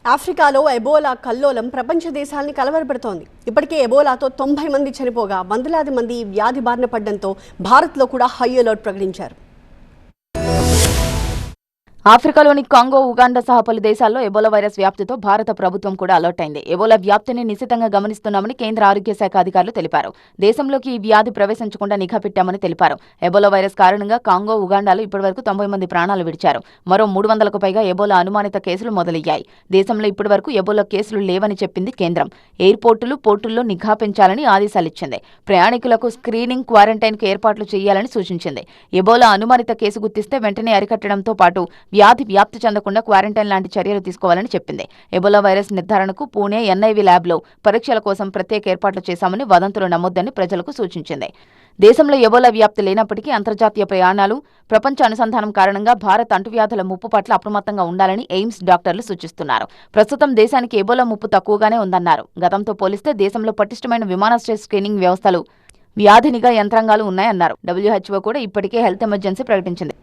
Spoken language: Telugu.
ఆఫ్రికాలో ఎబోలా కల్లోలం ప్రపంచ దేశాల్ని కలవరపెడుతోంది. ఇప్పటికే ఎబోలాతో 90 మంది చనిపోగా వందలాది మంది వ్యాధి బారిన పడడంతో భారత్లో కూడా హై అలర్ట్ ప్రకటించారు. ఆఫ్రికాలోని కాంగో, ఉగాండా సహా పలు దేశాల్లో ఎబోలా వైరస్ వ్యాప్తితో భారత ప్రభుత్వం కూడా అలర్ట్ అయింది. ఎబోలా వ్యాప్తిని నిశితంగా గమనిస్తున్నామని కేంద్ర ఆరోగ్య శాఖ అధికారులు తెలిపారు. దేశంలోకి ఈ వ్యాధి ప్రవేశించకుండా నిఘా పెట్టామని తెలిపారు. ఎబోలా వైరస్ కారణంగా కాంగో, ఉగాండాలో ఇప్పటివరకు 90 మంది ప్రాణాలు విడిచారు. మరో 300కు పైగా ఎబోలా అనుమానిత కేసులు మొదలయ్యాయి. దేశంలో ఇప్పటివరకు ఎబోలా కేసులు లేవని చెప్పింది కేంద్రం. ఎయిర్పోర్టులు, పోర్టుల్లో నిఘా పెంచాలని ఆదేశాలిచ్చింది. ప్రయాణికులకు స్క్రీనింగ్, క్వారంటైన్కు ఏర్పాట్లు చేయాలని సూచించింది. ఎబోలా అనుమానిత కేసు గుర్తిస్తే వెంటనే అరికట్టడంతో పాటు వ్యాధి వ్యాప్తి చెందకుండా క్వారంటైన్ లాంటి చర్యలు తీసుకోవాలని చెప్పింది. ఎబోలా వైరస్ నిర్ధారణకు పూణే ఎన్ఐవి ల్యాబ్లో పరీక్షల కోసం ప్రత్యేక ఏర్పాట్లు చేశామని, వదంతులు నమ్మొద్దని ప్రజలకు సూచించింది. దేశంలో ఎబోలా వ్యాప్తి లేనప్పటికీ అంతర్జాతీయ ప్రయాణాలు, ప్రపంచ అనుసంధానం కారణంగా భారత్ అంటువ్యాధుల ముప్పు పట్ల అప్రమత్తంగా ఉండాలని ఎయిమ్స్ డాక్టర్లు సూచిస్తున్నారు. ప్రస్తుతం దేశానికి ఎబోలా ముప్పు తక్కువగానే ఉందన్నారు. గతంతో పోలిస్తే దేశంలో పటిష్టమైన విమానాశ్రయ స్క్రీనింగ్ వ్యవస్థలు, వ్యాధి నిఘా యంత్రాంగాలు ఉన్నాయన్నారు. WHO కూడా ఇప్పటికే హెల్త్ ఎమర్జెన్సీ ప్రకటించింది.